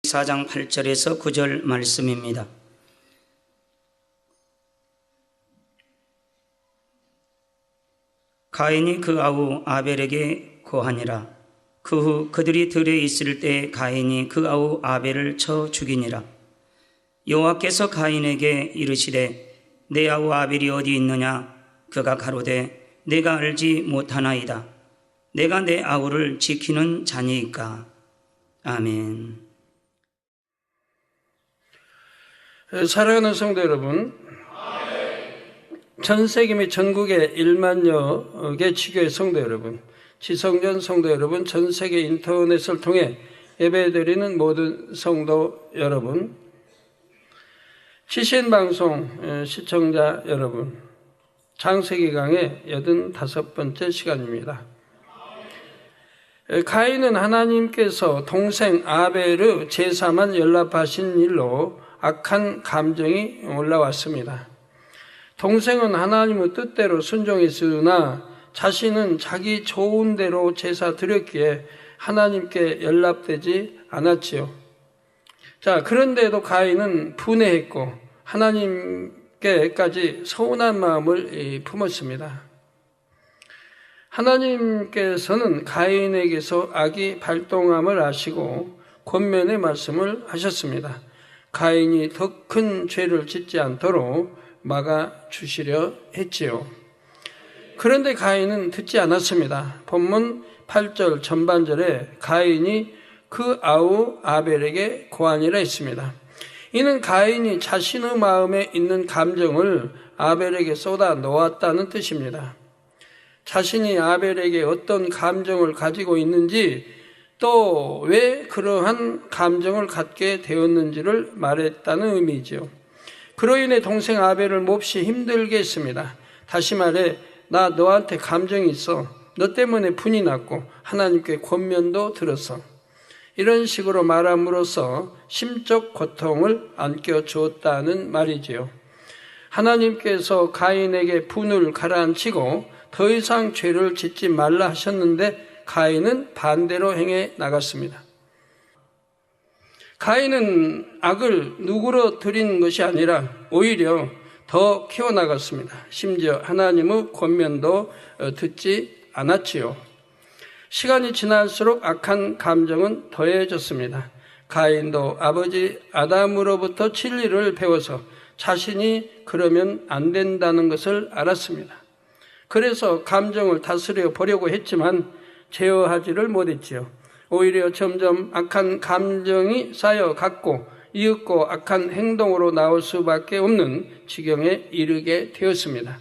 4장 8절에서 9절 말씀입니다. 가인이 그 아우 아벨에게 고하니라. 그 후 그들이 들에 있을 때 가인이 그 아우 아벨을 쳐 죽이니라. 여호와께서 가인에게 이르시되 내 아우 아벨이 어디 있느냐? 그가 가로되 내가 알지 못하나이다. 내가 내 아우를 지키는 자니이까. 아멘. 사랑하는 성도 여러분, 전 세계 및 전국의 1만여 개 지교회 성도 여러분, 지성전 성도 여러분, 전 세계 인터넷을 통해 예배드리는 모든 성도 여러분, 시신방송 시청자 여러분, 창세기 강의 85번째 시간입니다. 가인은 하나님께서 동생 아벨의 제사만 연락하신 일로 악한 감정이 올라왔습니다. 동생은 하나님의 뜻대로 순종했으나 자신은 자기 좋은 대로 제사 드렸기에 하나님께 연락되지 않았지요. 자, 그런데도 가인은 분해했고 하나님께까지 서운한 마음을 품었습니다. 하나님께서는 가인에게서 악이 발동함을 아시고 권면의 말씀을 하셨습니다. 가인이 더 큰 죄를 짓지 않도록 막아주시려 했지요. 그런데 가인은 듣지 않았습니다. 본문 8절 전반절에 가인이 그 아우 아벨에게 고하니라 했습니다. 이는 가인이 자신의 마음에 있는 감정을 아벨에게 쏟아 놓았다는 뜻입니다. 자신이 아벨에게 어떤 감정을 가지고 있는지 또 왜 그러한 감정을 갖게 되었는지를 말했다는 의미죠. 그로 인해 동생 아벨을 몹시 힘들게 했습니다. 다시 말해 나 너한테 감정이 있어. 너 때문에 분이 났고 하나님께 권면도 들었어. 이런 식으로 말함으로써 심적 고통을 안겨주었다는 말이지요. 하나님께서 가인에게 분을 가라앉히고 더 이상 죄를 짓지 말라 하셨는데 가인은 반대로 행해 나갔습니다. 가인은 악을 누그러뜨린 것이 아니라 오히려 더 키워나갔습니다. 심지어 하나님의 권면도 듣지 않았지요. 시간이 지날수록 악한 감정은 더해졌습니다. 가인도 아버지 아담으로부터 진리를 배워서 자신이 그러면 안 된다는 것을 알았습니다. 그래서 감정을 다스려 보려고 했지만 제어하지를 못했지요. 오히려 점점 악한 감정이 쌓여갔고 이윽고 악한 행동으로 나올 수밖에 없는 지경에 이르게 되었습니다.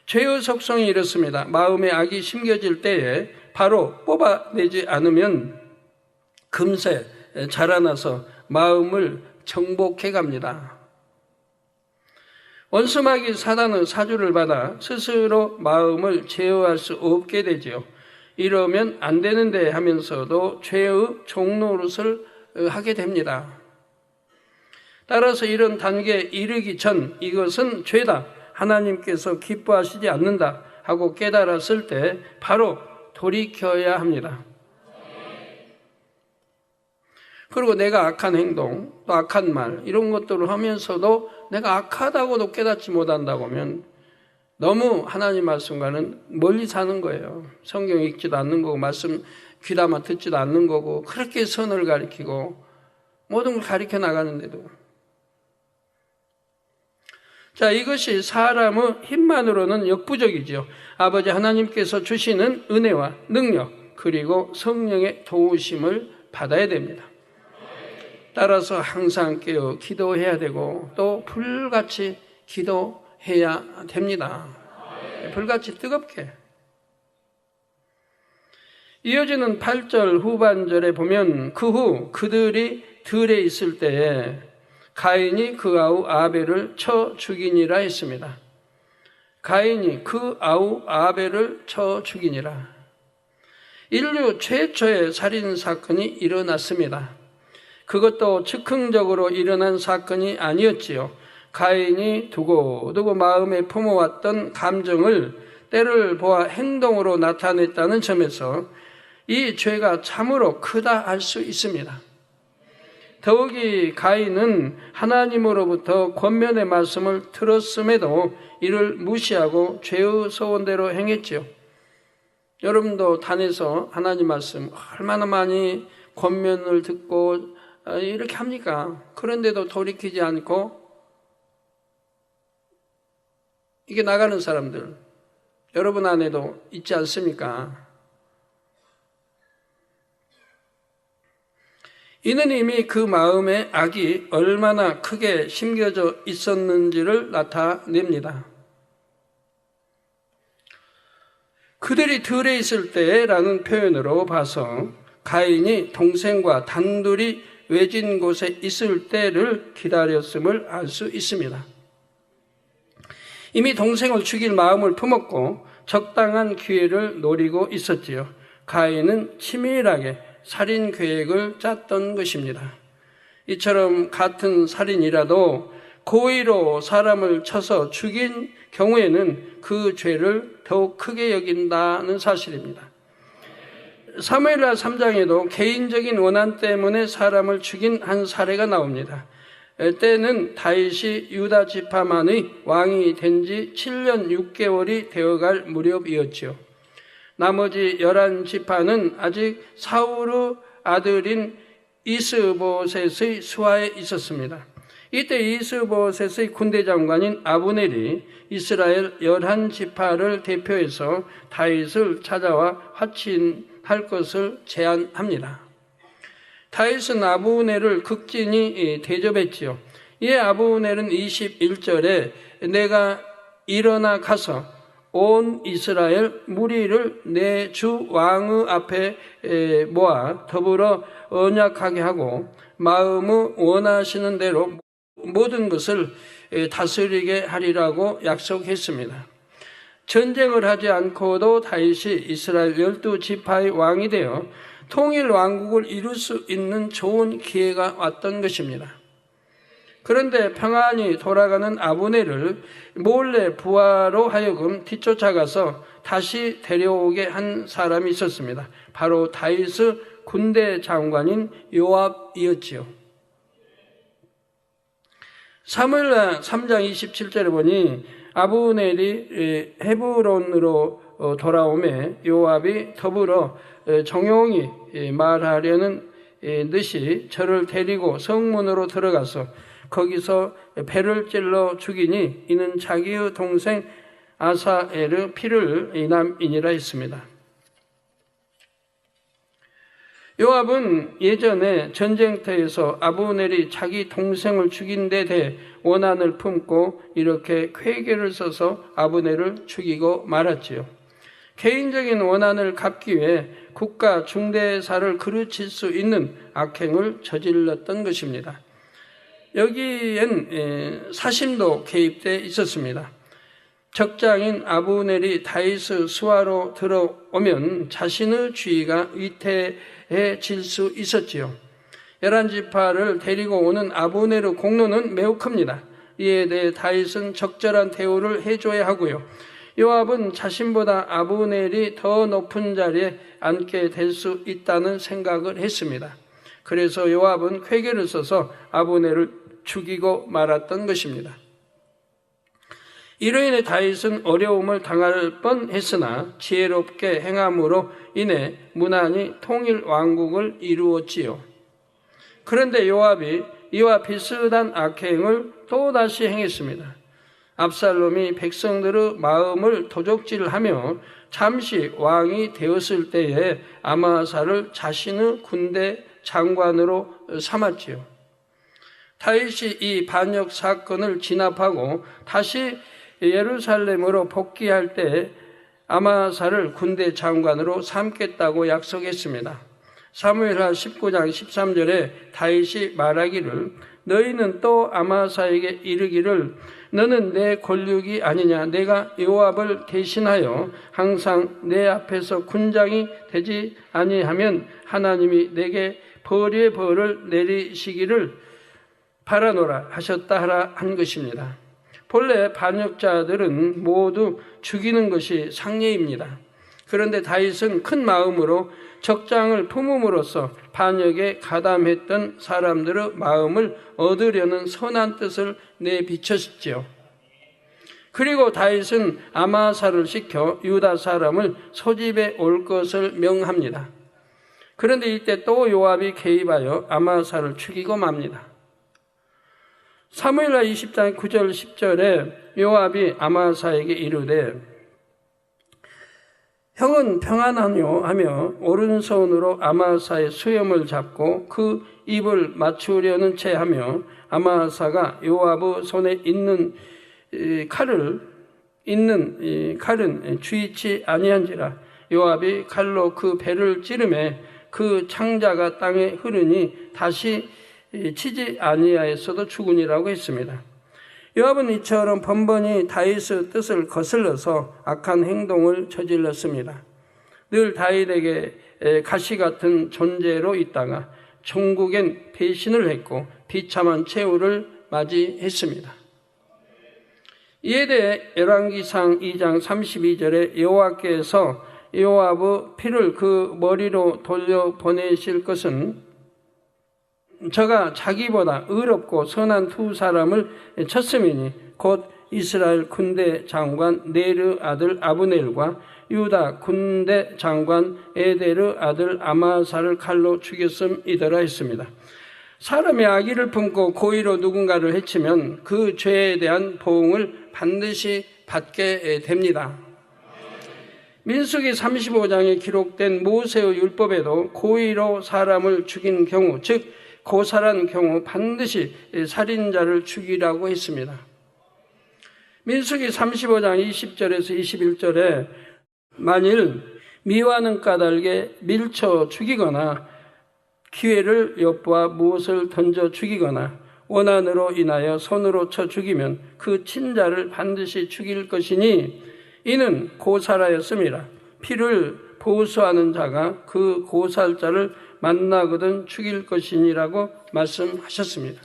죄의 속성이 이렇습니다. 마음에 악이 심겨질 때에 바로 뽑아내지 않으면 금세 자라나서 마음을 정복해 갑니다. 원수마귀 사단은 사주를 받아 스스로 마음을 제어할 수 없게 되지요. 이러면 안 되는데 하면서도 죄의 종노릇을 하게 됩니다. 따라서 이런 단계에 이르기 전 이것은 죄다, 하나님께서 기뻐하시지 않는다 하고 깨달았을 때 바로 돌이켜야 합니다. 그리고 내가 악한 행동, 또 악한 말 이런 것들을 하면서도 내가 악하다고도 깨닫지 못한다고 하면 너무 하나님 말씀과는 멀리 사는 거예요. 성경 읽지도 않는 거고 말씀 귀담아 듣지도 않는 거고 그렇게 선을 가리키고 모든 걸 가리켜 나가는데도 자, 이것이 사람의 힘만으로는 역부족이죠. 아버지 하나님께서 주시는 은혜와 능력 그리고 성령의 도우심을 받아야 됩니다. 따라서 항상 깨어 기도해야 되고 또 불같이 기도해야 됩니다. 불같이 뜨겁게. 이어지는 8절 후반절에 보면 그 후 그들이 들에 있을 때에 가인이 그 아우 아벨을 쳐 죽이니라 했습니다. 가인이 그 아우 아벨을 쳐 죽이니라. 인류 최초의 살인사건이 일어났습니다. 그것도 즉흥적으로 일어난 사건이 아니었지요. 가인이 두고두고 마음에 품어왔던 감정을 때를 보아 행동으로 나타냈다는 점에서 이 죄가 참으로 크다 할 수 있습니다. 더욱이 가인은 하나님으로부터 권면의 말씀을 들었음에도 이를 무시하고 죄의 소원대로 행했지요. 여러분도 단에서 하나님 말씀 얼마나 많이 권면을 듣고 이렇게 합니까? 그런데도 돌이키지 않고 이게 나가는 사람들 여러분 안에도 있지 않습니까? 이는 이미 그 마음의 악이 얼마나 크게 심겨져 있었는지를 나타냅니다. 그들이 들에 있을 때라는 표현으로 봐서 가인이 동생과 단둘이 외진 곳에 있을 때를 기다렸음을 알 수 있습니다. 이미 동생을 죽일 마음을 품었고 적당한 기회를 노리고 있었지요. 가인은 치밀하게 살인 계획을 짰던 것입니다. 이처럼 같은 살인이라도 고의로 사람을 쳐서 죽인 경우에는 그 죄를 더욱 크게 여긴다는 사실입니다. 사무엘하 3장에도 개인적인 원한 때문에 사람을 죽인 한 사례가 나옵니다. 때는 다윗이 유다 지파만의 왕이 된 지 7년 6개월이 되어갈 무렵이었지요. 나머지 11지파는 아직 사울의 아들인 이스보셋의 수하에 있었습니다. 이때 이스보셋의 군대 장관인 아브넬이 이스라엘 11지파를 대표해서 다윗을 찾아와 화친할 것을 제안합니다. 다윗은 아브넬을 극진히 대접했지요. 이에 아브넬은 21절에 내가 일어나 가서 온 이스라엘 무리를 내 주 왕의 앞에 모아 더불어 언약하게 하고 마음의 원하시는 대로 모든 것을 다스리게 하리라고 약속했습니다. 전쟁을 하지 않고도 다윗이 이스라엘 12지파의 왕이 되어 통일 왕국을 이룰 수 있는 좋은 기회가 왔던 것입니다. 그런데 평안히 돌아가는 아브넬을 몰래 부하로 하여금 뒤쫓아가서 다시 데려오게 한 사람이 있었습니다. 바로 다윗의 군대 장관인 요압이었지요. 사무엘하 3장 27절에 보니 아브넬이 헤브론으로 돌아오매 요압이 더불어 정용히 말하려는 듯이 저를 데리고 성문으로 들어가서 거기서 배를 찔러 죽이니 이는 자기의 동생 아사엘의 피를 인함이니라 했습니다. 요압은 예전에 전쟁터에서 아브넬이 자기 동생을 죽인 데 대해 원한을 품고 이렇게 쾌계를 써서 아브넬을 죽이고 말았지요. 개인적인 원한을 갚기 위해 국가 중대사를 그르칠 수 있는 악행을 저질렀던 것입니다. 여기엔 사심도 개입되어 있었습니다. 적장인 아브넬이 다윗의 수하로 들어오면 자신의 주의가 위태해질 수 있었지요. 11지파를 데리고 오는 아브넬의 공로는 매우 큽니다. 이에 대해 다윗은 적절한 대우를 해줘야 하고요. 요압은 자신보다 아브넬이 더 높은 자리에 앉게 될 수 있다는 생각을 했습니다. 그래서 요압은 쾌계를 써서 아브넬을 죽이고 말았던 것입니다. 이로 인해 다윗은 어려움을 당할 뻔했으나 지혜롭게 행함으로 인해 무난히 통일 왕국을 이루었지요. 그런데 요압이 이와 비슷한 악행을 또다시 행했습니다. 압살롬이 백성들의 마음을 도적질하며 잠시 왕이 되었을 때에 아마사를 자신의 군대 장관으로 삼았지요. 다윗이 이 반역 사건을 진압하고 다시 예루살렘으로 복귀할 때 아마사를 군대 장관으로 삼겠다고 약속했습니다. 사무엘하 19장 13절에 다윗이 말하기를 너희는 또 아마사에게 이르기를 너는 내 권력이 아니냐 내가 요압을 대신하여 항상 내 앞에서 군장이 되지 아니하면 하나님이 내게 벌의 벌을 내리시기를 바라노라 하셨다 하라 한 것입니다. 본래 반역자들은 모두 죽이는 것이 상례입니다. 그런데 다윗은 큰 마음으로 적장을 품음으로써 반역에 가담했던 사람들의 마음을 얻으려는 선한 뜻을 내비쳤지요. 그리고 다윗은 아마사를 시켜 유다 사람을 소집해 올 것을 명합니다. 그런데 이때 또 요압이 개입하여 아마사를 죽이고 맙니다. 사무엘하 20장 9절 10절에 요압이 아마사에게 이르되 형은 평안하뇨 하며 오른손으로 아마사의 수염을 잡고 그 입을 맞추려는 채 하며 아마사가 요압의 손에 있는 칼은 주의치 아니한지라. 요압이 칼로 그 배를 찌르매 그 창자가 땅에 흐르니 다시 치지 아니하였어도 죽으니라고 했습니다. 요압은 이처럼 번번이 다윗의 뜻을 거슬러서 악한 행동을 저질렀습니다. 늘 다윗에게 가시 같은 존재로 있다가 종국엔 배신을 했고 비참한 최후를 맞이했습니다. 이에 대해 열왕기상 2장 32절에 여호와께서 요압의 피를 그 머리로 돌려보내실 것은 저가 자기보다 의롭고 선한 두 사람을 쳤음이니 곧 이스라엘 군대 장관 네르 아들 아브넬과 유다 군대 장관 에데르 아들 아마사를 칼로 죽였음이더라 했습니다. 사람이 악의를 품고 고의로 누군가를 해치면 그 죄에 대한 보응을 반드시 받게 됩니다. 민수기 35장에 기록된 모세의 율법에도 고의로 사람을 죽인 경우, 즉 고살한 경우 반드시 살인자를 죽이라고 했습니다. 민수기 35장 20절에서 21절에 만일 미화는 까닭에 밀쳐 죽이거나 기회를 엿보아 무엇을 던져 죽이거나 원한으로 인하여 손으로 쳐 죽이면 그 친자를 반드시 죽일 것이니 이는 고살하였음이라. 피를 보수하는 자가 그 고살자를 만나거든 죽일 것이니라고 말씀하셨습니다.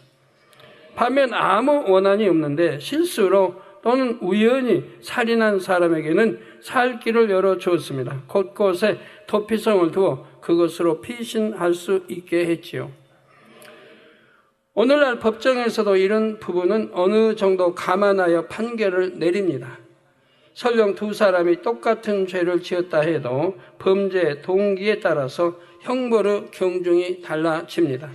반면 아무 원한이 없는데 실수로 또는 우연히 살인한 사람에게는 살 길을 열어주었습니다. 곳곳에 도피성을 두어 그것으로 피신할 수 있게 했지요. 오늘날 법정에서도 이런 부분은 어느 정도 감안하여 판결을 내립니다. 설령 두 사람이 똑같은 죄를 지었다 해도 범죄 동기에 따라서 형벌의 경중이 달라집니다.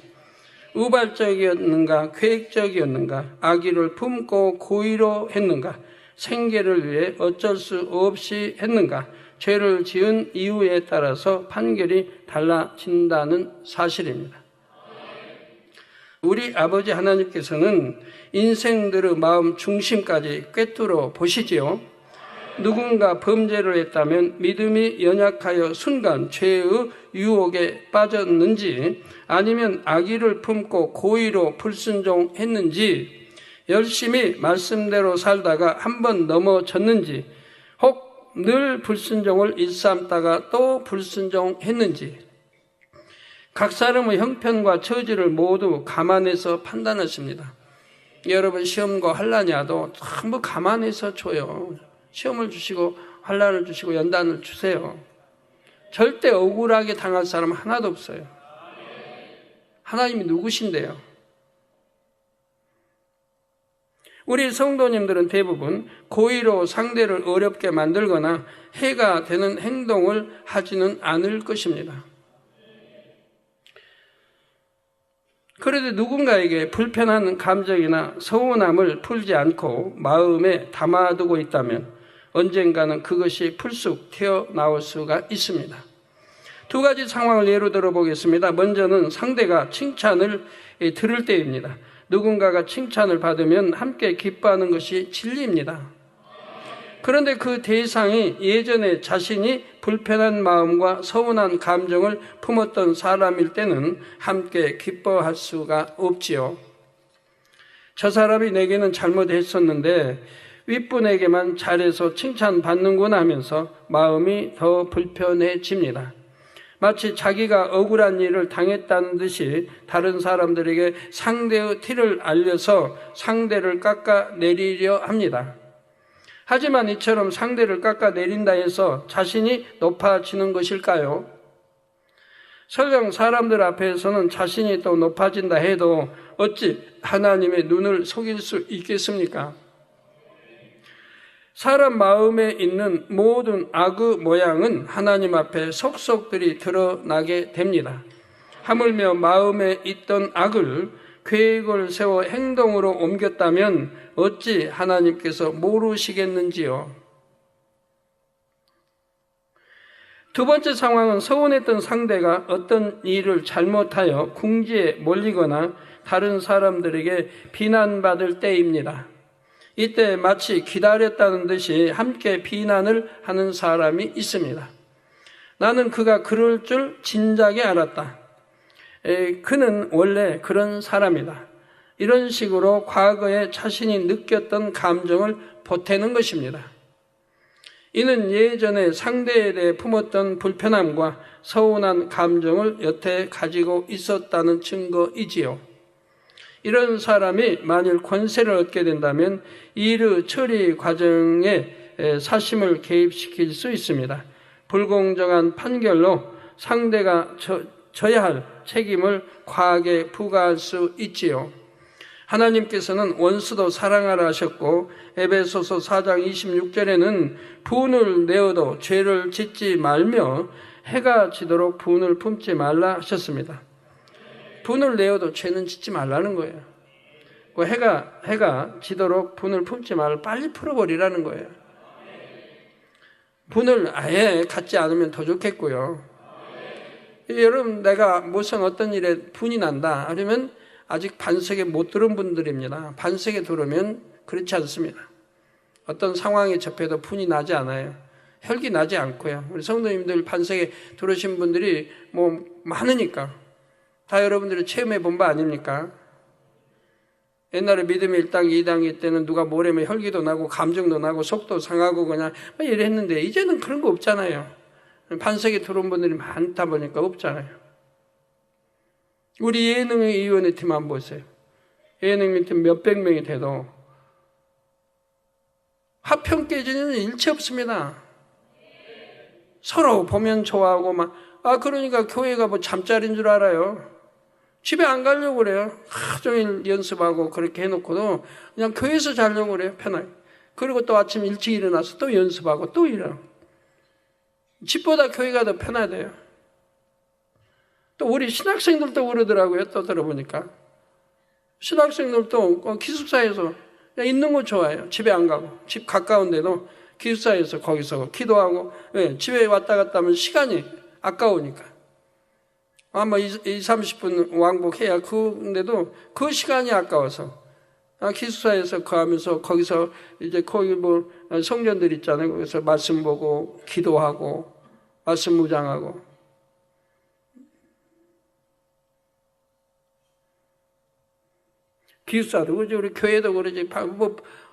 우발적이었는가, 계획적이었는가, 악의를 품고 고의로 했는가, 생계를 위해 어쩔 수 없이 했는가, 죄를 지은 이유에 따라서 판결이 달라진다는 사실입니다. 우리 아버지 하나님께서는 인생들의 마음 중심까지 꿰뚫어 보시지요. 누군가 범죄를 했다면 믿음이 연약하여 순간 죄의 유혹에 빠졌는지 아니면 악의를 품고 고의로 불순종했는지 열심히 말씀대로 살다가 한번 넘어졌는지 혹 늘 불순종을 일삼다가 또 불순종했는지 각 사람의 형편과 처지를 모두 감안해서 판단하십니다. 여러분 시험과 환난이라도 전부 감안해서 줘요. 시험을 주시고 환난을 주시고 연단을 주세요. 절대 억울하게 당할 사람 하나도 없어요. 하나님이 누구신데요? 우리 성도님들은 대부분 고의로 상대를 어렵게 만들거나 해가 되는 행동을 하지는 않을 것입니다. 그래도 누군가에게 불편한 감정이나 서운함을 풀지 않고 마음에 담아두고 있다면 언젠가는 그것이 불쑥 튀어나올 수가 있습니다. 두 가지 상황을 예로 들어보겠습니다. 먼저는 상대가 칭찬을 들을 때입니다. 누군가가 칭찬을 받으면 함께 기뻐하는 것이 진리입니다. 그런데 그 대상이 예전에 자신이 불편한 마음과 서운한 감정을 품었던 사람일 때는 함께 기뻐할 수가 없지요. 저 사람이 내게는 잘못했었는데 윗분에게만 잘해서 칭찬받는구나 하면서 마음이 더 불편해집니다. 마치 자기가 억울한 일을 당했다는 듯이 다른 사람들에게 상대의 티를 알려서 상대를 깎아내리려 합니다. 하지만 이처럼 상대를 깎아내린다 해서 자신이 높아지는 것일까요? 설령 사람들 앞에서는 자신이 또 높아진다 해도 어찌 하나님의 눈을 속일 수 있겠습니까? 사람 마음에 있는 모든 악의 모양은 하나님 앞에 속속들이 드러나게 됩니다. 하물며 마음에 있던 악을 계획을 세워 행동으로 옮겼다면 어찌 하나님께서 모르시겠는지요? 두 번째 상황은 서운했던 상대가 어떤 일을 잘못하여 궁지에 몰리거나 다른 사람들에게 비난받을 때입니다. 이때 마치 기다렸다는 듯이 함께 비난을 하는 사람이 있습니다. 나는 그가 그럴 줄 진작에 알았다. 그는 원래 그런 사람이다. 이런 식으로 과거에 자신이 느꼈던 감정을 보태는 것입니다. 이는 예전에 상대에 대해 품었던 불편함과 서운한 감정을 여태 가지고 있었다는 증거이지요. 이런 사람이 만일 권세를 얻게 된다면 일의 처리 과정에 사심을 개입시킬 수 있습니다. 불공정한 판결로 상대가 져야 할 책임을 과하게 부과할 수 있지요. 하나님께서는 원수도 사랑하라 하셨고 에베소서 4장 26절에는 분을 내어도 죄를 짓지 말며 해가 지도록 분을 품지 말라 하셨습니다. 분을 내어도 죄는 짓지 말라는 거예요. 해가 지도록 분을 품지 말라, 빨리 풀어버리라는 거예요. 분을 아예 갖지 않으면 더 좋겠고요. 여러분, 내가 무슨 어떤 일에 분이 난다 하면 아직 반석에 못 들은 분들입니다. 반석에 들으면 그렇지 않습니다. 어떤 상황에 접해도 분이 나지 않아요. 혈기 나지 않고요. 우리 성도님들 반석에 들으신 분들이 많으니까 다 여러분들이 체험해 본 바 아닙니까? 옛날에 믿음의 1단계, 2단계 때는 누가 뭐래면 혈기도 나고 감정도 나고 속도 상하고 그냥 이랬는데 이제는 그런 거 없잖아요. 반석에 들어온 분들이 많다 보니까 없잖아요. 우리 예능의 위원회 팀 한번 보세요. 예능의 팀 몇백 명이 돼도 화평 깨지는 일체 없습니다. 서로 보면 좋아하고 그러니까 교회가 잠자리인 줄 알아요. 집에 안 가려고 그래요. 하루 종일 연습하고 그렇게 해놓고도 그냥 교회에서 자려고 그래요. 편하게. 그리고 또 아침 일찍 일어나서 또 연습하고 또 일어나고. 집보다 교회가 더 편하대요. 또 우리 신학생들도 그러더라고요. 또 들어보니까. 신학생들도 기숙사에서 그냥 있는 거 좋아해요. 집에 안 가고. 집 가까운데도 기숙사에서 거기서 기도하고, 집에 왔다 갔다 하면 시간이 아까우니까. 아마 30분 왕복해야 근데도 그 시간이 아까워서. 기숙사에서 거하면서 거기서 이제 거기 성전들 있잖아요. 거기서 말씀 보고 기도하고 말씀 묵상하고. 기숙사도 그러지, 우리 교회도 그러지.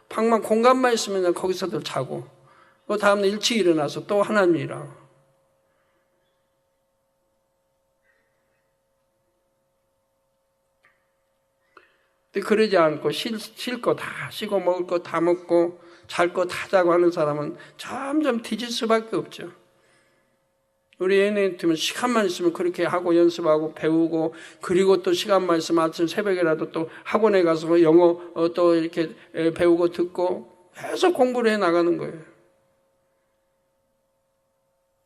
방만 공간만 있으면 거기서들 자고. 그 다음날 일찍 일어나서 또 하나님 일하고. 근데 그러지 않고 쉴 거 다 쉬고 먹을 거 다 먹고 잘 거 다 자고 하는 사람은 점점 뒤질 수밖에 없죠. 우리 예능팀은 시간만 있으면 그렇게 하고 연습하고 배우고, 그리고 또 시간만 있으면 아침 새벽이라도 또 학원에 가서 영어 또 이렇게 배우고 듣고 계속 공부를 해 나가는 거예요.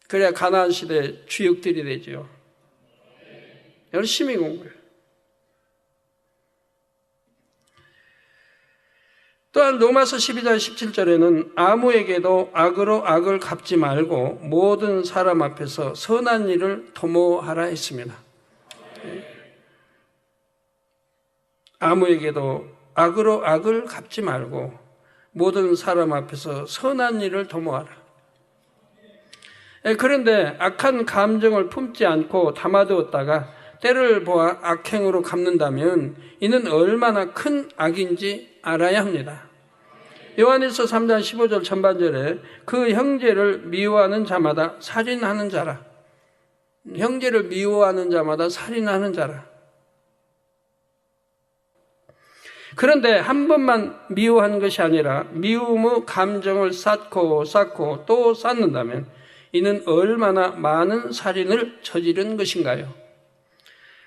그래야 가나안 시대 주역들이 되죠. 열심히 공부해요. 또한 로마서 12장 17절에는 아무에게도 악으로 악을 갚지 말고 모든 사람 앞에서 선한 일을 도모하라 했습니다. 아무에게도 악으로 악을 갚지 말고 모든 사람 앞에서 선한 일을 도모하라. 그런데 악한 감정을 품지 않고 담아두었다가 때를 보아 악행으로 갚는다면 이는 얼마나 큰 악인지 알아야 합니다. 요한일서 3장 15절 전반절에 그 형제를 미워하는 자마다 살인하는 자라. 형제를 미워하는 자마다 살인하는 자라. 그런데 한 번만 미워한 것이 아니라 미움의 감정을 쌓고 또 쌓는다면 이는 얼마나 많은 살인을 저지른 것인가요?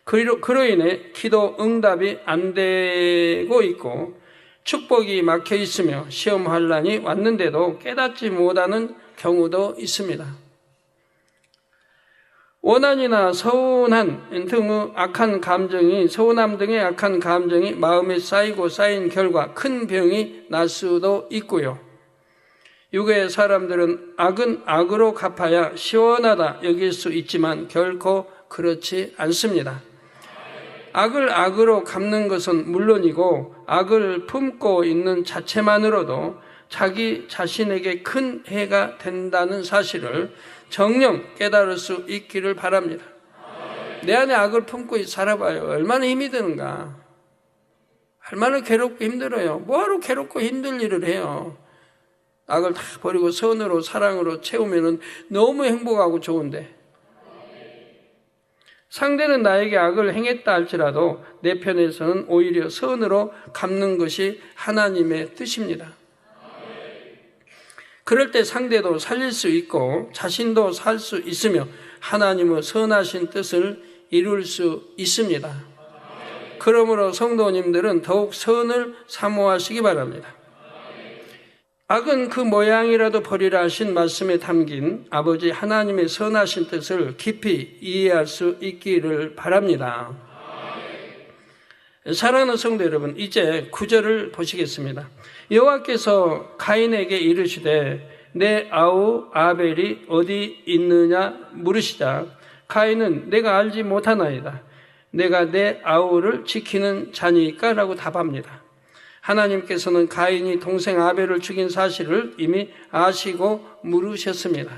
그로 인해 기도 응답이 안 되고 있고 축복이 막혀 있으며 시험 환란이 왔는데도 깨닫지 못하는 경우도 있습니다. 원한이나 서운함 등의 악한 감정이 마음에 쌓인 결과 큰 병이 날 수도 있고요. 육의 사람들은 악은 악으로 갚아야 시원하다 여길 수 있지만 결코 그렇지 않습니다. 악을 악으로 갚는 것은 물론이고 악을 품고 있는 자체만으로도 자기 자신에게 큰 해가 된다는 사실을 정녕 깨달을 수 있기를 바랍니다. 내 안에 악을 품고 살아봐요. 얼마나 힘이 드는가. 얼마나 괴롭고 힘들어요. 뭐하러 괴롭고 힘들 일을 해요. 악을 다 버리고 선으로 사랑으로 채우면 너무 행복하고 좋은데, 상대는 나에게 악을 행했다 할지라도 내 편에서는 오히려 선으로 갚는 것이 하나님의 뜻입니다. 그럴 때 상대도 살릴 수 있고 자신도 살 수 있으며 하나님의 선하신 뜻을 이룰 수 있습니다. 그러므로 성도님들은 더욱 선을 사모하시기 바랍니다. 악은 그 모양이라도 버리라 하신 말씀에 담긴 아버지 하나님의 선하신 뜻을 깊이 이해할 수 있기를 바랍니다. 사랑하는 성도 여러분, 이제 9절을 보시겠습니다. 여호와께서 가인에게 이르시되 내 아우 아벨이 어디 있느냐 물으시자 가인은 내가 알지 못하나이다. 내가 내 아우를 지키는 자니까 라고 답합니다. 하나님께서는 가인이 동생 아벨을 죽인 사실을 이미 아시고 물으셨습니다.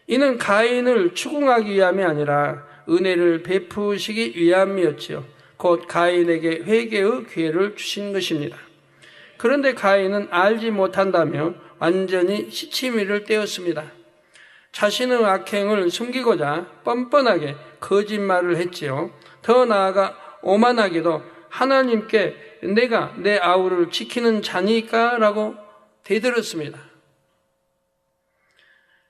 이는 가인을 추궁하기 위함이 아니라 은혜를 베푸시기 위함이었지요. 곧 가인에게 회개의 기회를 주신 것입니다. 그런데 가인은 알지 못한다며 완전히 시치미를 떼었습니다. 자신의 악행을 숨기고자 뻔뻔하게 거짓말을 했지요. 더 나아가 오만하게도 하나님께 내가 내 아우를 지키는 자니까 라고 대들었습니다.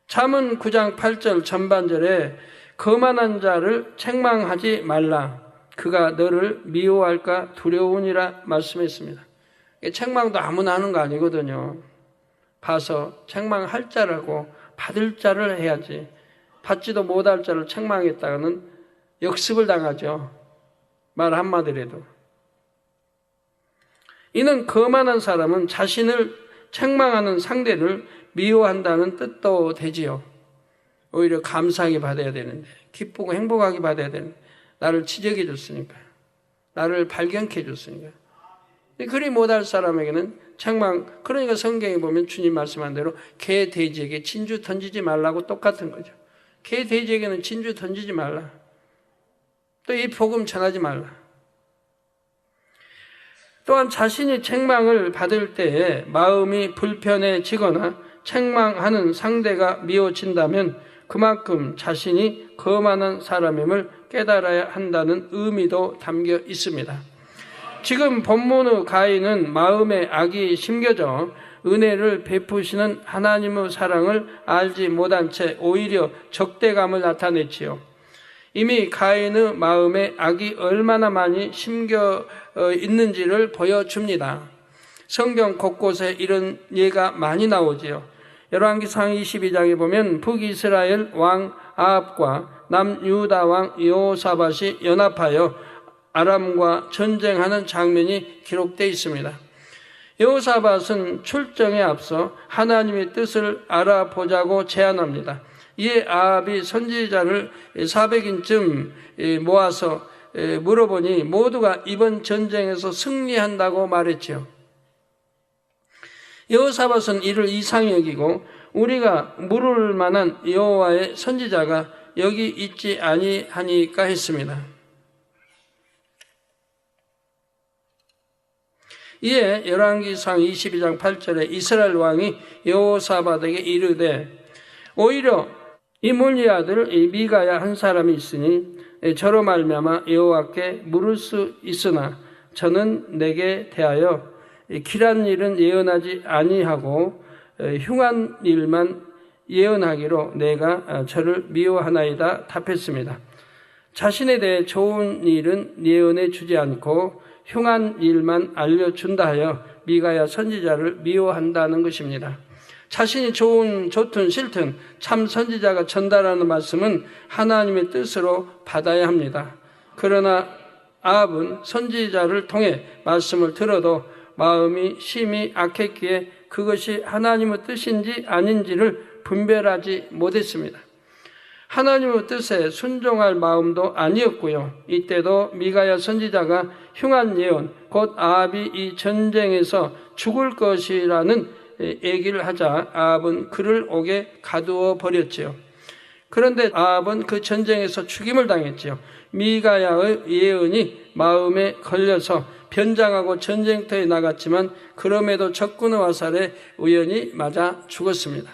잠언 9장 8절 전반절에 거만한 자를 책망하지 말라. 그가 너를 미워할까 두려우니라 말씀했습니다. 책망도 아무나 하는 거 아니거든요. 봐서 책망할 자라고 받을 자를 해야지. 받지도 못할 자를 책망했다가는 역습을 당하죠. 말 한마디라도. 이는 거만한 사람은 자신을 책망하는 상대를 미워한다는 뜻도 되지요. 오히려 감사하게 받아야 되는데, 기쁘고 행복하게 받아야 되는데, 나를 지적해 줬으니까, 나를 발견해 줬으니까. 그리 못할 사람에게는 책망, 그러니까 성경에 보면 주님 말씀한 대로 개, 돼지에게 진주 던지지 말라고 똑같은 거죠. 개, 돼지에게는 진주 던지지 말라. 또 이 복음 전하지 말라. 또한 자신이 책망을 받을 때에 마음이 불편해지거나 책망하는 상대가 미워진다면 그만큼 자신이 거만한 사람임을 깨달아야 한다는 의미도 담겨 있습니다. 지금 본문의 가인은 마음에 악이 심겨져 은혜를 베푸시는 하나님의 사랑을 알지 못한 채 오히려 적대감을 나타냈지요. 이미 가인의 마음에 악이 얼마나 많이 심겨 있는지를 보여줍니다. 성경 곳곳에 이런 예가 많이 나오지요. 열왕기상 22장에 보면 북이스라엘 왕 아합과 남유다 왕 여호사밧이 연합하여 아람과 전쟁하는 장면이 기록되어 있습니다. 여호사밧은 출정에 앞서 하나님의 뜻을 알아보자고 제안합니다. 이에 아합이 선지자를 400인쯤 모아서 물어보니 모두가 이번 전쟁에서 승리한다고 말했지요. 여호사밧은 이를 이상히 여기고 우리가 물을 만한 여호와의 선지자가 여기 있지 아니하니까 했습니다. 이에 열왕기상 22장 8절에 이스라엘 왕이 여호사밧에게 이르되 오히려 이므리 아들 미가야 한 사람이 있으니 저로 말미암아 여호와께 물을 수 있으나 저는 내게 대하여 길한 일은 예언하지 아니하고 흉한 일만 예언하기로 내가 저를 미워하나이다 답했습니다. 자신에 대해 좋은 일은 예언해 주지 않고 흉한 일만 알려준다 하여 미가야 선지자를 미워한다는 것입니다. 자신이 좋든 싫든 참 선지자가 전달하는 말씀은 하나님의 뜻으로 받아야 합니다. 그러나 아합은 선지자를 통해 말씀을 들어도 마음이 심히 악했기에 그것이 하나님의 뜻인지 아닌지를 분별하지 못했습니다. 하나님의 뜻에 순종할 마음도 아니었고요. 이때도 미가야 선지자가 흉한 예언, 곧 아합이 이 전쟁에서 죽을 것이라는 얘기를 하자 아합은 그를 옥에 가두어 버렸지요. 그런데 아합은 그 전쟁에서 죽임을 당했지요. 미가야의 예언이 마음에 걸려서 변장하고 전쟁터에 나갔지만 그럼에도 적군의 화살에 우연히 맞아 죽었습니다.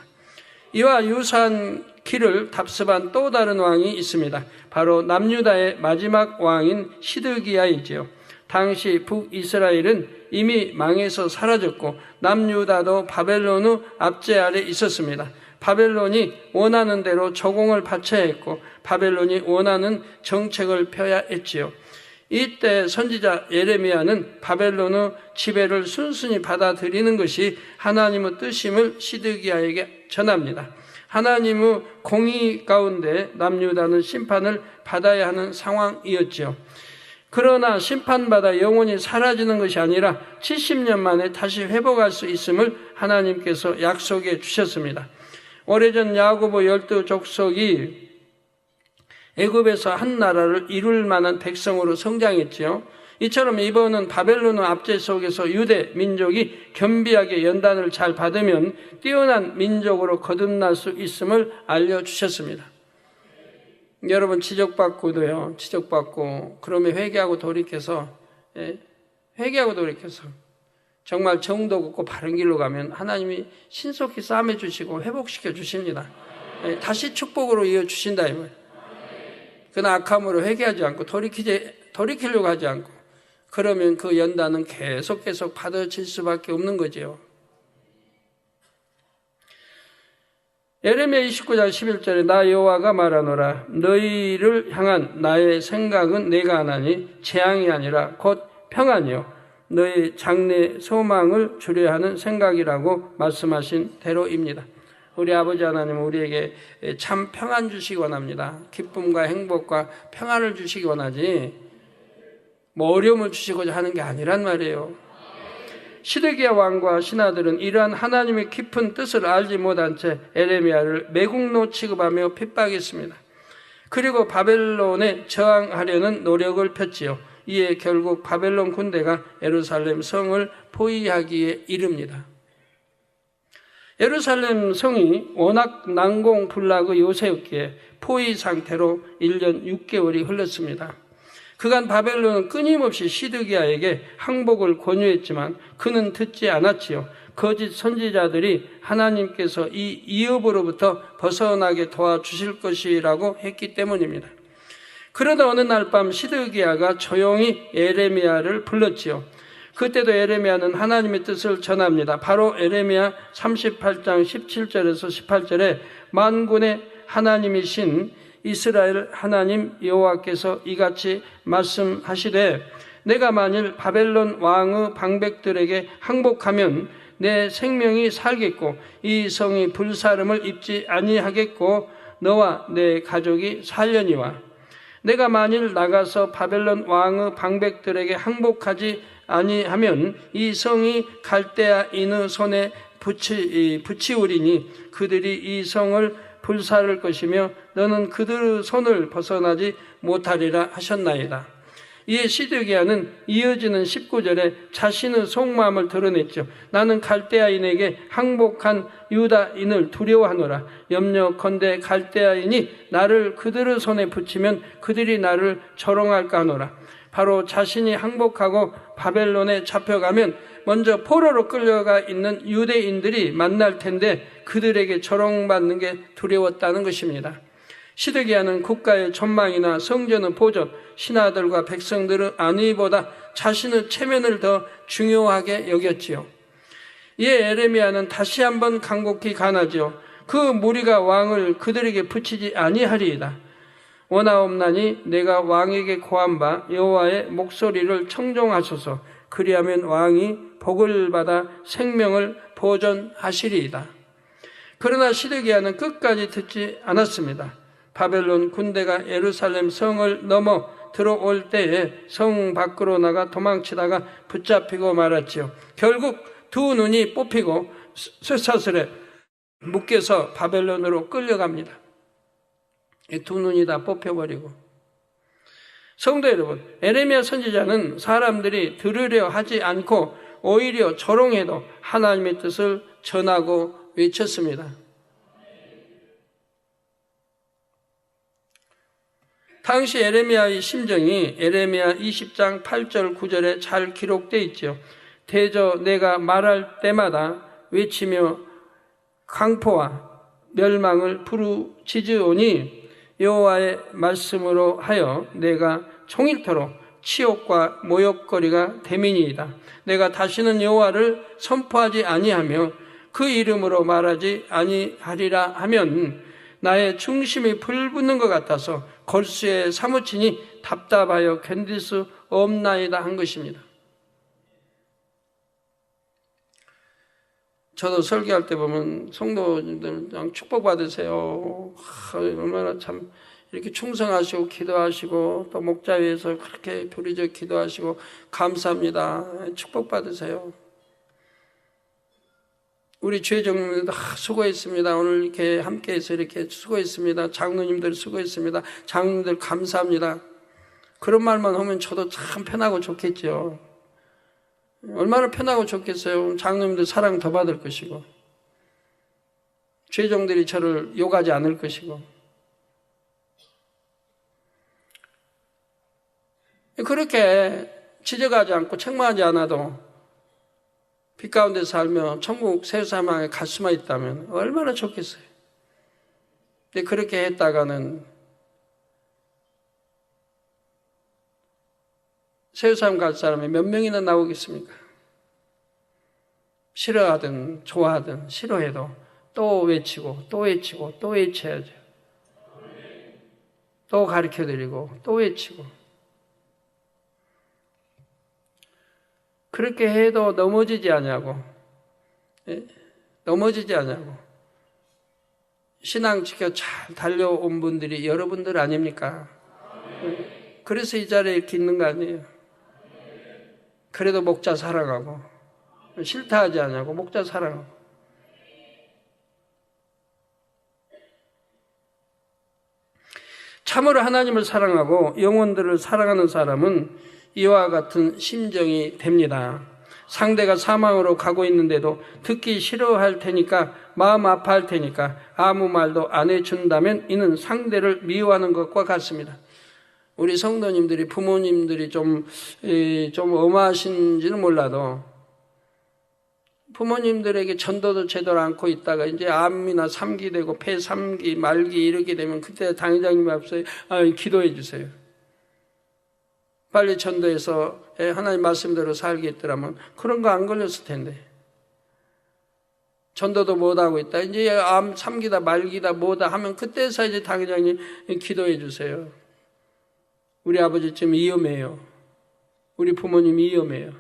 이와 유사한 길을 답습한 또 다른 왕이 있습니다. 바로 남유다의 마지막 왕인 시드기야이지요. 당시 북이스라엘은 이미 망해서 사라졌고 남유다도 바벨론의 압제 아래 있었습니다. 바벨론이 원하는 대로 조공을 바쳐야 했고 바벨론이 원하는 정책을 펴야 했지요. 이때 선지자 예레미야는 바벨론의 지배를 순순히 받아들이는 것이 하나님의 뜻임을 시드기야에게 전합니다. 하나님의 공의 가운데 남유다는 심판을 받아야 하는 상황이었죠. 그러나 심판받아 영원히 사라지는 것이 아니라 70년 만에 다시 회복할 수 있음을 하나님께서 약속해 주셨습니다. 오래전 야고보 12족속이 애굽에서 한 나라를 이룰 만한 백성으로 성장했지요. 이처럼 이번은 바벨론의 압제 속에서 유대 민족이 겸비하게 연단을 잘 받으면 뛰어난 민족으로 거듭날 수 있음을 알려주셨습니다. 여러분 지적받고도요. 지적받고 그러면 회개하고 돌이켜서 정말 정도 걷고 바른 길로 가면 하나님이 신속히 싸매 주시고 회복시켜 주십니다. 다시 축복으로 이어주신다 이 말이에요. 그러나 악함으로 회개하지 않고 돌이키려고 하지 않고 그러면 그 연단은 계속 받아질 수밖에 없는 거죠. 예레미야 29장 11절에 나 여호와가 말하노라 너희를 향한 나의 생각은 내가 하나니 재앙이 아니라 곧 평안이요 너희 장래 소망을 주려 하는 생각이라고 말씀하신 대로입니다. 우리 아버지 하나님은 우리에게 참 평안 주시기 원합니다. 기쁨과 행복과 평안을 주시기 원하지 뭐 어려움을 주시고자 하는 게 아니란 말이에요. 시드기야 왕과 신하들은 이러한 하나님의 깊은 뜻을 알지 못한 채 예레미야를 매국노 취급하며 핍박했습니다. 그리고 바벨론에 저항하려는 노력을 폈지요. 이에 결국 바벨론 군대가 예루살렘 성을 포위하기에 이릅니다. 예루살렘 성이 워낙 난공불락의 요새였기에 포위 상태로 1년 6개월이 흘렀습니다. 그간 바벨론은 끊임없이 시드기야에게 항복을 권유했지만 그는 듣지 않았지요. 거짓 선지자들이 하나님께서 이 위협으로부터 벗어나게 도와주실 것이라고 했기 때문입니다. 그러다 어느 날 밤 시드기야가 조용히 예레미야를 불렀지요. 그때도 예레미야는 하나님의 뜻을 전합니다. 바로 예레미야 38장 17절에서 18절에 만군의 하나님이신 이스라엘 하나님 여호와께서 이같이 말씀하시되 내가 만일 바벨론 왕의 방백들에게 항복하면 내 생명이 살겠고 이 성이 불사름을 입지 아니하겠고 너와 내 가족이 살려니와 내가 만일 나가서 바벨론 왕의 방백들에게 항복하지 아니하면 이 성이 갈대아인의 손에 붙이우리니 그들이 이 성을 불사를 것이며 너는 그들의 손을 벗어나지 못하리라 하셨나이다. 이에 시드기야는 이어지는 19절에 자신의 속마음을 드러냈죠. 나는 갈대아인에게 항복한 유다인을 두려워하노라. 염려컨대 갈대아인이 나를 그들의 손에 붙이면 그들이 나를 조롱할까 하노라. 바로 자신이 항복하고 바벨론에 잡혀가면 먼저 포로로 끌려가 있는 유대인들이 만날 텐데 그들에게 조롱받는 게 두려웠다는 것입니다. 시드기야는 국가의 전망이나 성전의 보존, 신하들과 백성들의 안위보다 자신의 체면을 더 중요하게 여겼지요. 이에 에레미야는 다시 한번 간곡히 간하지요. 그 무리가 왕을 그들에게 붙이지 아니하리이다. 원하옵나니 내가 왕에게 고한 바 여호와의 목소리를 청종하소서. 그리하면 왕이 복을 받아 생명을 보존하시리이다. 그러나 시드기야는 끝까지 듣지 않았습니다. 바벨론 군대가 예루살렘 성을 넘어 들어올 때에 성 밖으로 나가 도망치다가 붙잡히고 말았지요. 결국 두 눈이 뽑히고 쇠사슬에 묶여서 바벨론으로 끌려갑니다. 두 눈이 다 뽑혀버리고. 성도 여러분, 에레미야 선지자는 사람들이 들으려 하지 않고 오히려 조롱해도 하나님의 뜻을 전하고 외쳤습니다. 당시 에레미야의 심정이 에레미야 20장 8절 9절에 잘 기록되어 있죠. 대저 내가 말할 때마다 외치며 강포와 멸망을 부르짖으오니 여호와의 말씀으로 하여 내가 종일토록 치욕과 모욕거리가 되미니이다. 내가 다시는 여호와를 선포하지 아니하며 그 이름으로 말하지 아니하리라 하면 나의 중심이 불붙는 것 같아서 골수에 사무치니 답답하여 견딜 수 없나이다 한 것입니다. 저도 설교할 때 보면 성도님들 축복받으세요. 얼마나 참 이렇게 충성하시고 기도하시고 또 목자 위해서 그렇게 부리적 기도하시고 감사합니다. 축복받으세요. 우리 주의종님들도 수고했습니다. 오늘 이렇게 함께해서 이렇게 수고했습니다. 장로님들 수고했습니다. 장로님들 감사합니다. 그런 말만 하면 저도 참 편하고 좋겠죠. 얼마나 편하고 좋겠어요. 장로님들 사랑 더 받을 것이고 주의종들이 저를 욕하지 않을 것이고. 그렇게 지적하지 않고 책망하지 않아도 빛 가운데 살며 천국 새사망에 갈 수만 있다면 얼마나 좋겠어요. 근데 그렇게 했다가는 새사망 갈 사람이 몇 명이나 나오겠습니까? 싫어하든 좋아하든 싫어해도 또 외치고 또 외치고 또 외쳐야죠. 또 가르쳐드리고 또 외치고. 그렇게 해도 넘어지지 않냐고. 넘어지지 않냐고. 신앙 지켜 잘 달려온 분들이 여러분들 아닙니까? 그래서 이 자리에 이렇게 있는 거 아니에요. 그래도 목자 사랑하고 싫다 하지 않냐고. 목자 사랑하고. 참으로 하나님을 사랑하고 영혼들을 사랑하는 사람은 이와 같은 심정이 됩니다. 상대가 사망으로 가고 있는데도 듣기 싫어할 테니까 마음 아파할 테니까 아무 말도 안 해준다면 이는 상대를 미워하는 것과 같습니다. 우리 성도님들이 부모님들이 좀 엄하신지는 몰라도 부모님들에게 전도도 제대로 않고 있다가 이제 암이나 삼기되고 폐 삼기 말기 이렇게 되면 그때 당회장님 앞서 기도해 주세요. 빨리 전도해서 하나님 말씀대로 살겠더라면 그런 거 안 걸렸을 텐데. 전도도 못하고 있다. 이제 암 삼기다 말기다 뭐다 하면 그때서 이제 당회장님 기도해 주세요. 우리 아버지 좀 위험해요. 우리 부모님 위험해요.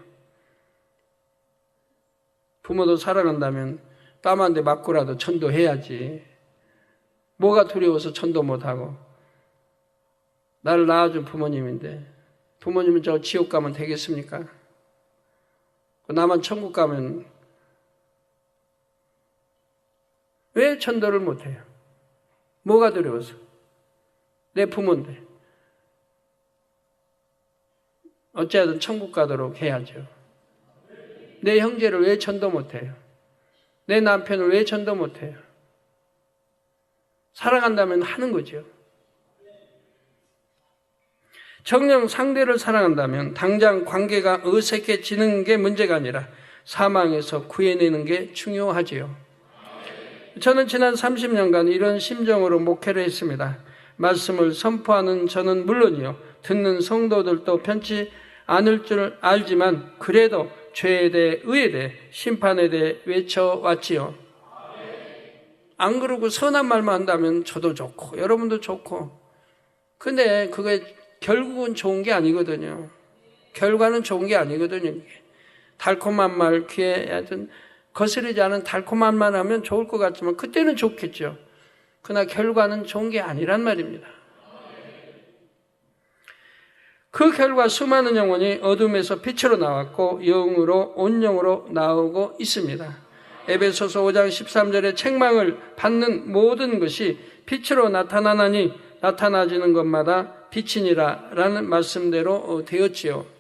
부모도 사랑한다면 땀 한 대 맞고라도 전도해야지. 뭐가 두려워서 전도 못하고. 나를 낳아준 부모님인데 부모님은 저 지옥 가면 되겠습니까? 나만 천국 가면 왜 전도를 못해요? 뭐가 두려워서? 내 부모인데 어찌하든 천국 가도록 해야죠. 내 형제를 왜 전도 못해요? 내 남편을 왜 전도 못해요? 사랑한다면 하는 거죠. 정녕 상대를 사랑한다면 당장 관계가 어색해지는 게 문제가 아니라 사망에서 구해내는 게 중요하지요. 저는 지난 30년간 이런 심정으로 목회를 했습니다. 말씀을 선포하는 저는 물론이요, 듣는 성도들도 편치 않을 줄 알지만 그래도 죄에 대해, 의에 대해, 심판에 대해 외쳐왔지요. 안 그러고 선한 말만 한다면 저도 좋고 여러분도 좋고, 근데 그게 결국은 좋은 게 아니거든요. 결과는 좋은 게 아니거든요. 달콤한 말, 귀에 하여튼 거스르지 않은 달콤한 말 하면 좋을 것 같지만 그때는 좋겠죠. 그러나 결과는 좋은 게 아니란 말입니다. 그 결과 수많은 영혼이 어둠에서 빛으로 나왔고 영으로 온영으로 나오고 있습니다. 에베소서 5장 13절에 책망을 받는 모든 것이 빛으로 나타나나니 나타나지는 것마다 빛이니라 라는 말씀대로 되었지요.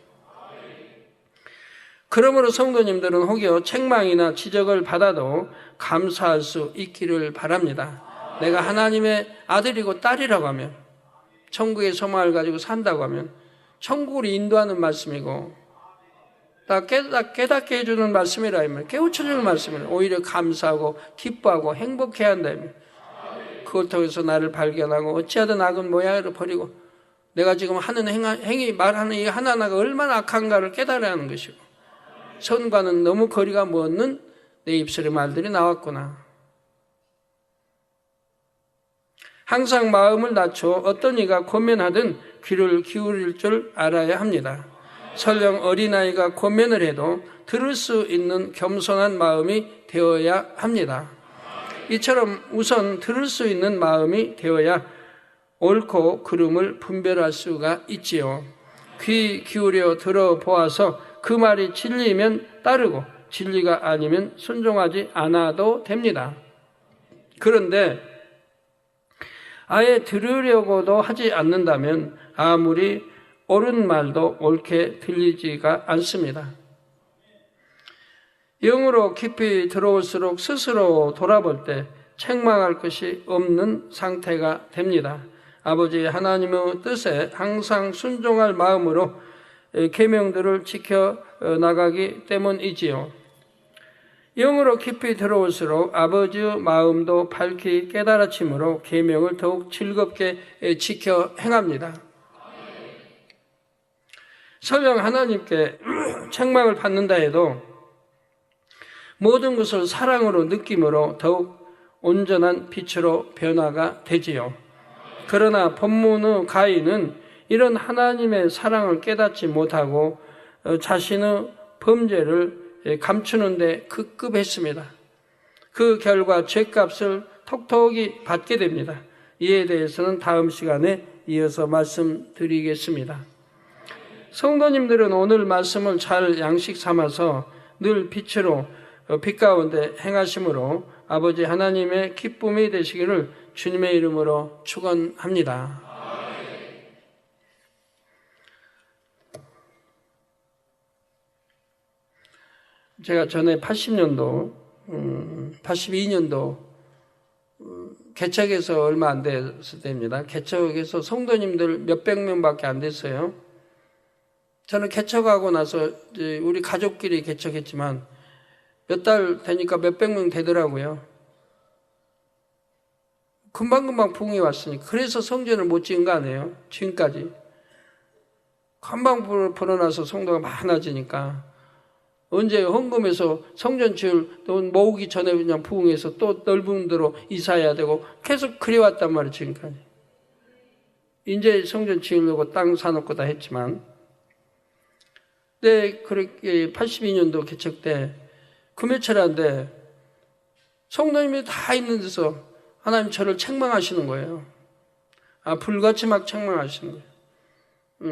그러므로 성도님들은 혹여 책망이나 지적을 받아도 감사할 수 있기를 바랍니다. 내가 하나님의 아들이고 딸이라고 하면, 천국의 소망을 가지고 산다고 하면 천국을 인도하는 말씀이고 다 깨닫게 해주는 말씀이라 하면, 깨우쳐주는 말씀이라, 오히려 감사하고 기뻐하고 행복해야 한다 하면, 그걸 통해서 나를 발견하고 어찌하든 악은 모양으로 버리고 내가 지금 하는 행위, 말하는 이 하나하나가 얼마나 악한가를 깨달아야 하는 것이고, 선과는 너무 거리가 먼 내 입술의 말들이 나왔구나. 항상 마음을 낮춰 어떤 이가 권면하든 귀를 기울일 줄 알아야 합니다. 설령 어린아이가 권면을 해도 들을 수 있는 겸손한 마음이 되어야 합니다. 이처럼 우선 들을 수 있는 마음이 되어야 옳고 그름을 분별할 수가 있지요. 귀 기울여 들어보아서 그 말이 진리면 따르고 진리가 아니면 순종하지 않아도 됩니다. 그런데 아예 들으려고도 하지 않는다면 아무리 옳은 말도 옳게 들리지가 않습니다. 영으로 깊이 들어올수록 스스로 돌아볼 때 책망할 것이 없는 상태가 됩니다. 아버지 하나님의 뜻에 항상 순종할 마음으로 계명들을 지켜나가기 때문이지요. 영으로 깊이 들어올수록 아버지의 마음도 밝히 깨달아짐으로 계명을 더욱 즐겁게 지켜 행합니다. 설령 하나님께 책망을 받는다 해도 모든 것을 사랑으로 느낌으로 더욱 온전한 빛으로 변화가 되지요. 그러나 본문의 가인은 이런 하나님의 사랑을 깨닫지 못하고 자신의 범죄를 감추는 데 급급했습니다. 그 결과 죄값을 톡톡히 받게 됩니다. 이에 대해서는 다음 시간에 이어서 말씀드리겠습니다. 성도님들은 오늘 말씀을 잘 양식 삼아서 늘 빛으로 빛 가운데 행하심으로 아버지 하나님의 기쁨이 되시기를 주님의 이름으로 축원합니다. 제가 전에 82년도 개척해서 얼마 안 됐을 때입니다. 개척해서 성도님들 몇백 명밖에 안 됐어요. 저는 개척하고 나서 우리 가족끼리 개척했지만 몇 달 되니까 몇백 명 되더라고요. 금방금방 부흥이 왔으니 그래서 성전을 못 지은 거 아니에요? 지금까지. 금방 불어나서 성도가 많아지니까 언제 헌금해서 성전 지을 돈 모으기 전에 그냥 부흥해서 또 넓은 데로 이사해야 되고 계속 그래왔단 말이에요. 지금까지. 이제 성전 지으려고 땅 사놓고 다 했지만, 네, 그렇게 82년도 개척 때 금요철인데 성도님이 다 있는 데서 하나님 저를 책망하시는 거예요. 불같이 막 책망하시는 거예요.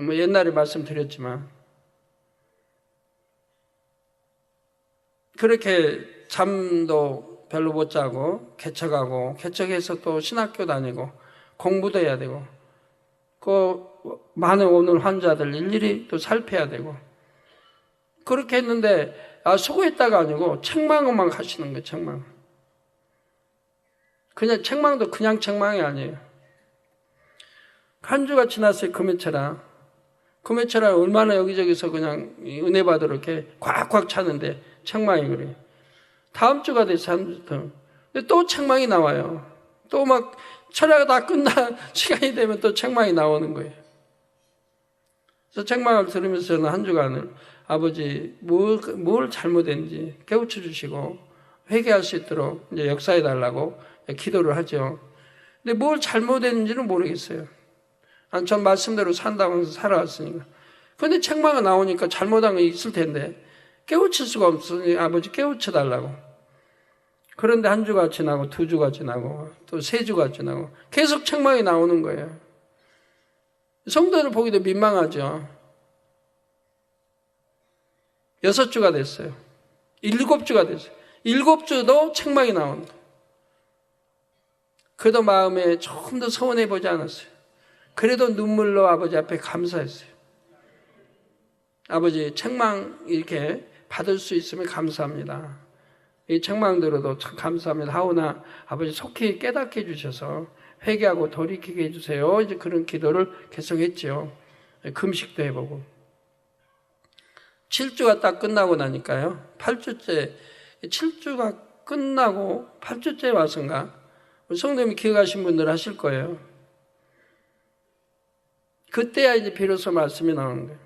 뭐 옛날에 말씀드렸지만 그렇게 잠도 별로 못 자고 개척하고 개척해서 또 신학교 다니고 공부도 해야 되고 그 많은 오는 환자들 일일이 또 살펴야 되고 그렇게 했는데 수고했다가 아니고 책망만 하시는 거예요. 책망. 그냥 책망도 그냥 책망이 아니에요. 한 주가 지났어요. 금요철아 얼마나 여기저기서 그냥 은혜 받으러 이렇게 꽉꽉 차는데 책망이 그래요. 다음 주가 돼서 근데 또 책망이 나와요. 또 막 철야가 다 끝나 시간이 되면 또 책망이 나오는 거예요. 그래서 책망을 들으면서 저는 한 주간을 아버지 뭘 잘못했는지 깨우쳐 주시고 회개할 수 있도록 이제 역사해 달라고 기도를 하죠. 근데 뭘 잘못했는지는 모르겠어요. 전 말씀대로 산다고 해서 살아왔으니까. 그런데 책망이 나오니까 잘못한 게 있을 텐데 깨우칠 수가 없으니 아버지 깨우쳐 달라고. 그런데 한 주가 지나고 2주가 지나고 또 3주가 지나고 계속 책망이 나오는 거예요. 성도를 보기도 민망하죠. 6주가 됐어요. 7주가 됐어요. 7주도 책망이 나오는 거예요. 그래도 마음에 조금 더 서운해 보지 않았어요. 그래도 눈물로 아버지 앞에 감사했어요. 아버지 책망 이렇게 받을 수 있으면 감사합니다. 이 책망 들어도 참 감사합니다. 하오나 아버지 속히 깨닫게 해주셔서 회개하고 돌이키게 해주세요. 이제 그런 기도를 계속했죠. 금식도 해보고 7주가 딱 끝나고 나니까요. 8주째 7주가 끝나고 8주째 와서인가 성도님이 기억하신 분들 하실 거예요. 그때야 이제 비로소 말씀이 나오는 거예요.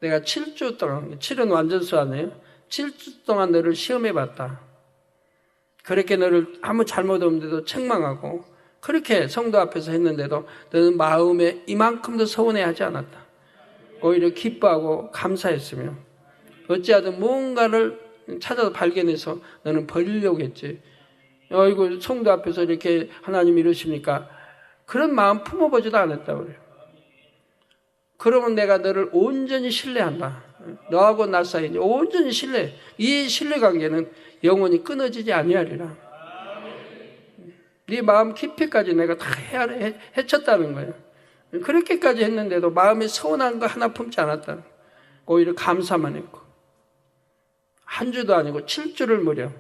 내가 7주 동안, 7은 완전수 아니에요? 7주 동안 너를 시험해봤다. 그렇게 너를 아무 잘못 없는데도 책망하고 그렇게 성도 앞에서 했는데도 너는 마음에 이만큼도 서운해하지 않았다. 오히려 기뻐하고 감사했으며 어찌하든 무언가를 찾아서 발견해서 너는 버리려고 했지. 어이구 성도 앞에서 이렇게 하나님 이러십니까? 그런 마음 품어보지도 않았다고 그래요. 그러면 내가 너를 온전히 신뢰한다. 너하고 나 사이에 온전히 신뢰. 이 신뢰관계는 영원히 끊어지지 아니하리라. 네 마음 깊이까지 내가 다 헤쳤다는 거예요. 그렇게까지 했는데도 마음에 서운한 거 하나 품지 않았다. 오히려 감사만 했고 한 주도 아니고 7주를 무려.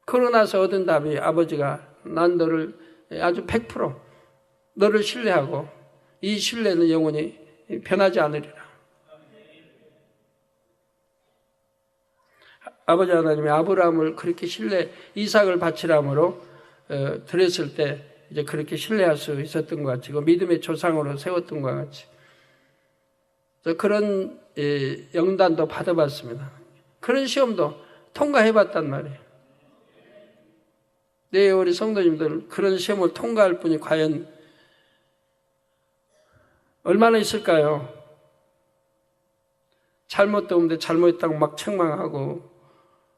그러고 나서 얻은 답이 아버지가 난 너를 아주 100% 너를 신뢰하고 이 신뢰는 영원히 변하지 않으리라. 아버지 하나님이 아브라함을 그렇게 이삭을 바치람으로 드렸을 때 이제 그렇게 신뢰할 수 있었던 것 같이, 믿음의 조상으로 세웠던 것 같이. 그런 영단도 받아봤습니다. 그런 시험도 통과해봤단 말이에요. 네, 우리 성도님들 그런 시험을 통과할 분이 과연 얼마나 있을까요? 잘못도 없는데 잘못했다고 막 책망하고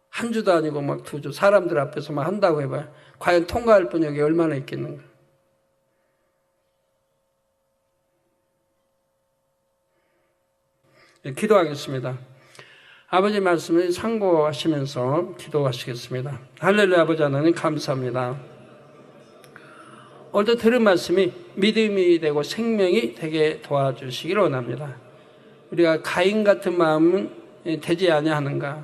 한 주도 아니고 막 2주 사람들 앞에서 막 한다고 해봐요. 과연 통과할 분이 여기 얼마나 있겠는가? 네, 기도하겠습니다. 아버지 말씀을 상고하시면서 기도하시겠습니다. 할렐루야. 아버지 하나님 감사합니다. 오늘도 들은 말씀이 믿음이 되고 생명이 되게 도와주시기를 원합니다. 우리가 가인 같은 마음은 되지 아니하는가?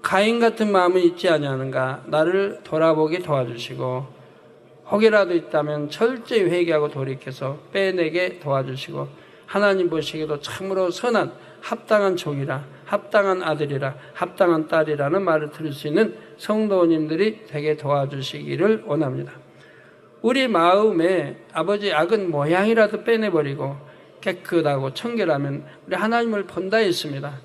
가인 같은 마음은 있지 아니하는가? 나를 돌아보게 도와주시고 혹이라도 있다면 철저히 회개하고 돌이켜서 빼내게 도와주시고 하나님 보시기에도 참으로 선한 합당한 종이라, 합당한 아들이라, 합당한 딸이라는 말을 들을 수 있는 성도님들이 되게 도와주시기를 원합니다. 우리 마음에 아버지 악은 모양이라도 빼내버리고 깨끗하고 청결하면 우리 하나님을 본다 했습니다.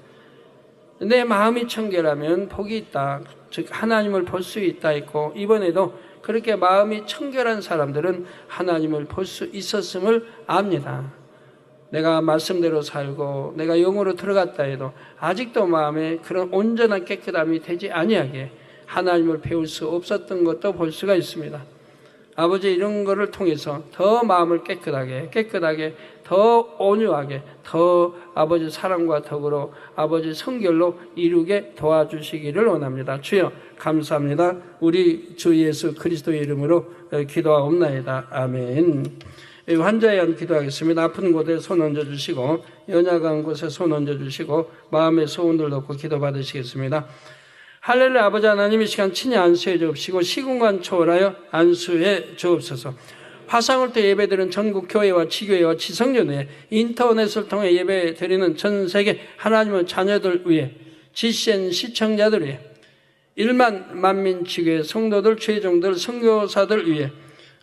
내 마음이 청결하면 복이 있다. 즉 하나님을 볼 수 있다 했고 이번에도 그렇게 마음이 청결한 사람들은 하나님을 볼 수 있었음을 압니다. 내가 말씀대로 살고 내가 영으로 들어갔다 해도 아직도 마음에 그런 온전한 깨끗함이 되지 아니하게 하나님을 배울 수 없었던 것도 볼 수가 있습니다. 아버지 이런 거를 통해서 더 마음을 깨끗하게 더 온유하게 더 아버지 사랑과 더불어 아버지 성결로 이루게 도와주시기를 원합니다. 주여 감사합니다. 우리 주 예수 그리스도의 이름으로 기도하옵나이다. 아멘. 환자에 의한 기도하겠습니다. 아픈 곳에 손 얹어주시고 연약한 곳에 손 얹어주시고 마음의 소원을 넣고 기도 받으시겠습니다. 할렐루야. 아버지 하나님 이 시간 친히 안수해 주옵시고 시공간 초월하여 안수해 주옵소서. 화상을 때 예배드리는 전국 교회와 지교회와 지성전회 인터넷을 통해 예배 드리는 전 세계 하나님의 자녀들 위해 GCN 시청자들 위해 1만 만민 지교회 성도들 최종들 선교사들 위해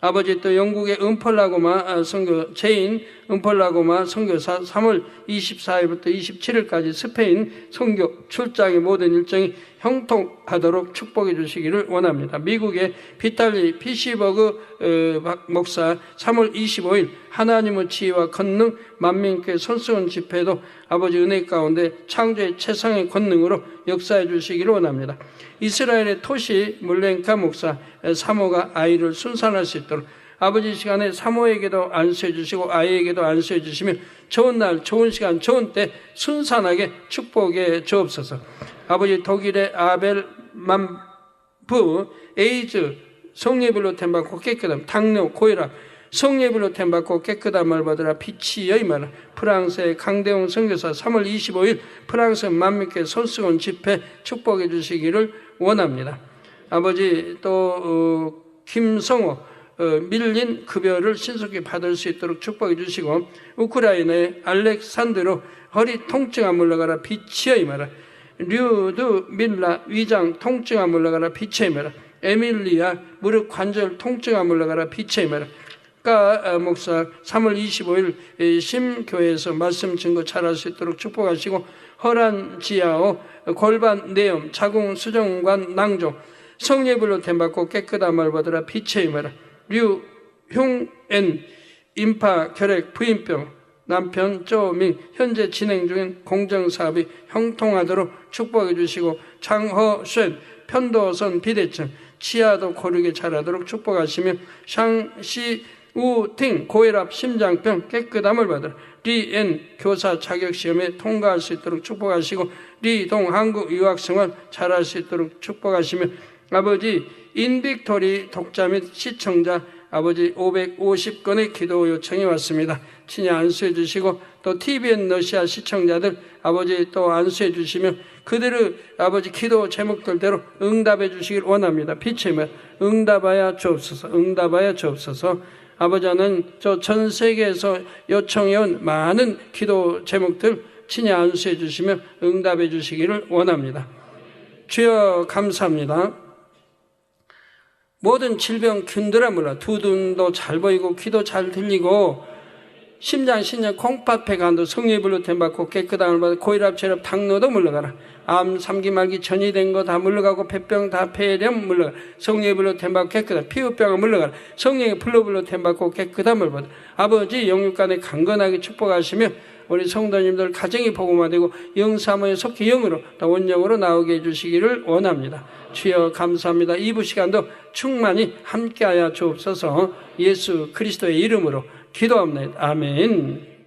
아버지 또 영국의 은펄라고마 선교 제인 은펄라고마 선교사 3월 24일부터 27일까지 스페인 선교 출장의 모든 일정이 형통하도록 축복해 주시기를 원합니다. 미국의 비탈리 피시버그 목사 3월 25일 하나님의 지혜와 권능 만민교회 손수건 집회도 아버지 은혜 가운데 창조의 최상의 권능으로 역사해 주시기를 원합니다. 이스라엘의 토시 물렌카 목사 사모가 아이를 순산할 수 있도록 아버지 시간에 사모에게도 안수해 주시고 아이에게도 안수해 주시며 좋은 날 좋은 시간 좋은 때 순산하게 축복해 주옵소서. 아버지 독일의 아벨 만부 에이즈 성례불로 템받고 깨끗함 당뇨 고혈압 성례불로 템받고 깨끗함을 받으라 빛이 여임하라. 프랑스의 강대웅 선교사 3월 25일 프랑스 만민교회 손수건 집회 축복해 주시기를 원합니다. 아버지 또 김성호 밀린 급여를 신속히 받을 수 있도록 축복해 주시고 우크라이나의 알렉산드로 허리 통증아 물러가라 빛이 여임하라. 류드 밀라 위장 통증아 물러가라 빛이 여임하라. 에밀리아 무릎 관절 통증아 물러가라 빛이 여임하라. 까 목사 3월 25일 심교회에서 말씀 증거 잘할 수 있도록 축복하시고 허란 지하오 골반 내염 자궁 수정관 낭종 성례불로 템받고 깨끗함을 받으라 빛의 임하라. 류흉엔 인파 결핵 부인병 남편 쪼밍 현재 진행 중인 공정사업이 형통하도록 축복해 주시고 장허쉔 편도선 비대증 치아도 고르게 자라도록 축복하시며 샹시 우팅 고혈압 심장병 깨끗함을 받으라. 리엔 교사 자격시험에 통과할 수 있도록 축복하시고 리동 한국 유학생활 잘할 수 있도록 축복하시며 아버지 인빅토리 독자 및 시청자 아버지 550건의 기도 요청이 왔습니다. 친히 안수해 주시고 또 TVN 러시아 시청자들 아버지 또 안수해 주시며 그들의 아버지 기도 제목들대로 응답해 주시길 원합니다. 빛의 응답하여 주옵소서 응답하여 주옵소서. 아버지는 저 전 세계에서 요청해온 많은 기도 제목들 친히 안수해 주시며 응답해 주시기를 원합니다. 주여 감사합니다. 모든 질병 균들아 몰라 두 눈도 잘 보이고 귀도 잘 들리고 심장, 신장, 콩팥, 폐간도 성례불로 템받고 깨끗함을 받아 고혈압, 체력, 당뇨도 물러가라. 암, 삼기, 말기, 전이 된 거 다 물러가고 폐병 다 폐렴 물러가라. 성례불로 템받고 깨끗함, 피부병은 물러가라. 성령의 불로불로 템받고 깨끗함을 받아. 아버지 영육간에 강건하게 축복하시며 우리 성도님들 가정이 복음화되고 영사모에 속히 영으로 또 원영으로 나오게 해주시기를 원합니다. 주여 감사합니다. 2부 시간도 충만히 함께하여 주옵소서. 예수 그리스도의 이름으로 기도합니다. 아멘.